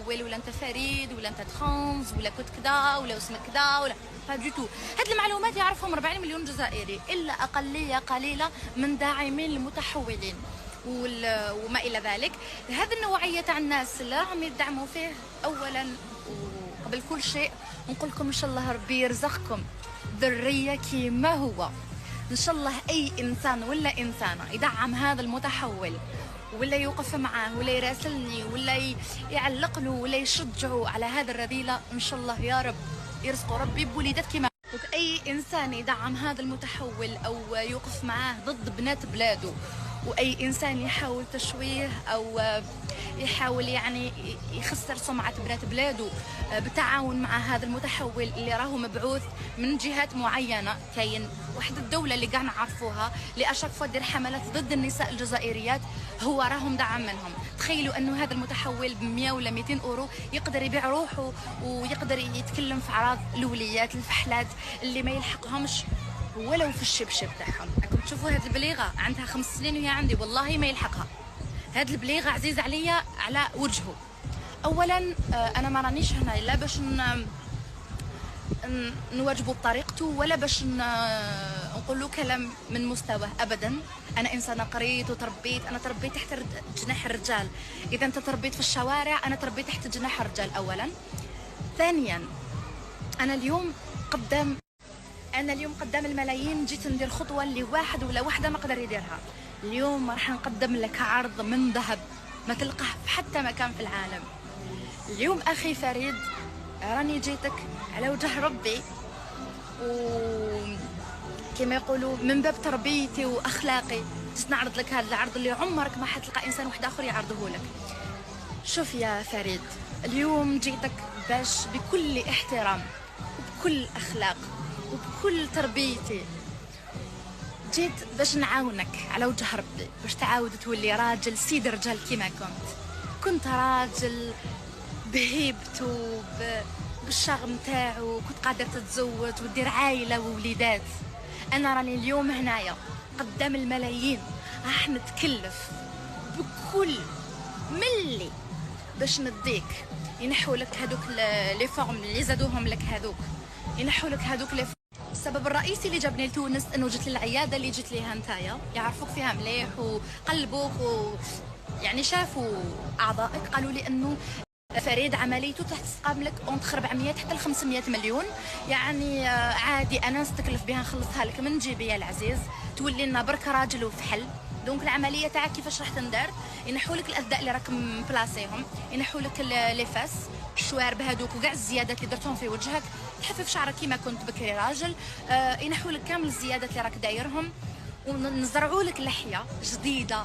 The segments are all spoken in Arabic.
ولا انت فريد ولا انت تخونز ولا كنت كذا ولا اسمك كذا ولا با دو تو. هاد المعلومات يعرفهم 40 مليون جزائري، الا اقليه قليله من داعمين المتحولين وما الى ذلك. هذه النوعيه تاع الناس اللي راهم يدعموا فيه، اولا وقبل كل شيء نقول لكم ان شاء الله ربي يرزقكم ذريه كيما هو. ان شاء الله اي انسان ولا انسانه يدعم هذا المتحول ولا يوقف معاه ولا يراسلني ولا يعلق له ولا يشجعه على هذا الرذيله، ان شاء الله يا رب يرزقه ربي بوليدات كيما. اي انسان يدعم هذا المتحول او يوقف معاه ضد بنات بلاده، واي انسان يحاول تشويه او يحاول يعني يخسر سمعه بنات بلاده بالتعاون مع هذا المتحول اللي راهو مبعوث من جهات معينه. كاين واحد الدوله اللي قاع نعرفوها اللي اشاك فوا دير حملات ضد النساء الجزائريات، هو راهو مدعم منهم. تخيلوا انه هذا المتحول ب 100 ولا 200 اورو يقدر يبيع روحه ويقدر يتكلم في اعراض الوليات الفحلات اللي ما يلحقهمش ولو في الشبشب تاعهم. راكم تشوفوا هذه البليغه عندها 5 سنين وهي عندي والله ما يلحقها. هذه البليغه عزيزه عليا على وجهه. اولا انا ما رانيش هنا لا باش نواجبه بطريقته ولا باش نقول له كلام من مستواه ابدا. انا انسانه قريت وتربيت، انا تربيت تحت جناح الرجال. اذا انت تربيت في الشوارع، انا تربيت تحت جناح الرجال اولا. ثانيا انا اليوم قدام الملايين، جيت ندير خطوه اللي واحد ولا وحده ما قدر يديرها. اليوم راح نقدم لك عرض من ذهب ما تلقاه في حتى مكان في العالم. اليوم اخي فريد راني جيتك على وجه ربي وكما يقولوا من باب تربيتي واخلاقي، جيت نعرض لك هذا العرض اللي عمرك ما حتلقى انسان واحد اخر يعرضه لك. شوف يا فريد، اليوم جيتك باش بكل احترام وبكل اخلاق وبكل تربيتي، جيت باش نعاونك على وجه ربي باش تعاود تولي راجل سيد رجال كما كنت راجل بهيبته بالشغم تاعو، كنت قادر تتزوج ودير عائله ووليدات. انا راني اليوم هنايا قدام الملايين راح نتكلف بكل ملي باش نديك. ينحوا لك هذوك لي فورم اللي زادوهم لك، هذوك ينحوا لك هذوك لي. السبب الرئيسي اللي جابني لتونس انه جيت للعياده اللي جيت ليها نتايا، يعرفوك فيها مليح وقلبوك يعني شافوا اعضائك، قالوا لي انه فريد عمليته تستقام لك اونتر 400 حتى ل 500 مليون، يعني عادي انا نستكلف بها نخلصها لك من جيبي يا العزيز، تولي لنا برك راجل وفحل. دونك العمليه تاعك كيفاش راح تندار؟ ينحوا لك الاثداء اللي راكم بلاصيهم، ينحوا لك لي فاس الشوارب هذوك وكاع الزيادات اللي درتهم في وجهك، تحفف شعرك كيما كنت بكري راجل، ينحوا لك كامل الزيادات اللي راك دايرهم، ونزرعوا لك لحيه جديده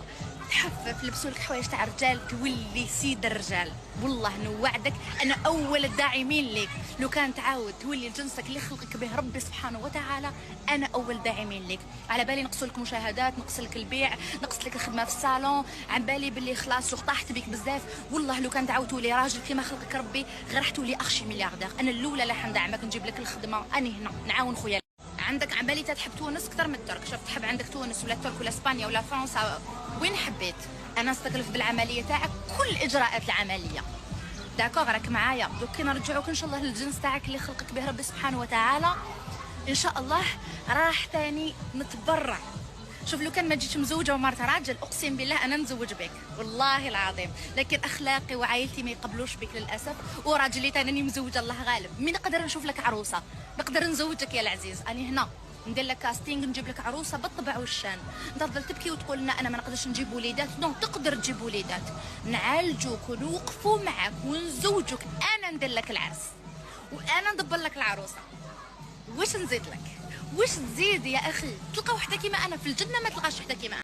تحفف، لبسوا لك حوايج تاع رجال، تولي سيد الرجال. والله نوعدك انا اول الداعمين ليك. لو كان تعاود تولي لجنسك اللي خلقك به ربي سبحانه وتعالى، انا اول داعمين ليك. على بالي نقص لك مشاهدات، نقص لك البيع، نقص لك الخدمه في الصالون، عن بالي باللي خلاص طاحت بك بزاف. والله لو كان تعاود تولي راجل كيما خلقك ربي غير راح تولي ارشي ملياردير. انا الاولى اللي حندعمك نجيب لك الخدمه، اني هنا نعاون خويا. عندك عبالي تحب تونس اكثر من الترك، شفت تحب عندك تونس ولا الترك ولا اسبانيا ولا فرنسا، وين حبيت انا نستكلف بالعمليه تاعك كل اجراءات العمليه. داكوغ راك معايا؟ دوك كي نرجعوك ان شاء الله للجنس تاعك اللي خلقك به ربي سبحانه وتعالى، ان شاء الله راح تاني نتبرع. شوف لو كان ما جيتش مزوجه ومرت راجل اقسم بالله انا نزوج بك والله العظيم، لكن اخلاقي وعائلتي ما يقبلوش بك للاسف، وراجلي تاني مزوجه الله غالب. مين نقدر نشوف لك عروسه؟ نقدر نزوجك يا العزيز، اني هنا ندير لك كاستينغ، نجيب لك عروسه بالطبع والشان. تفضل تبكي وتقول لنا انا ما نقدرش نجيب وليدات، نو تقدر تجيب وليدات، نعالجوك ونوقفوا معك ونزوجك، انا ندير لك العرس وانا ندبر لك العروسه. واش نزيد لك؟ واش تزيد يا اخي؟ تلقى وحده كيما انا في الجنه، ما تلقاش وحده كيما أنا.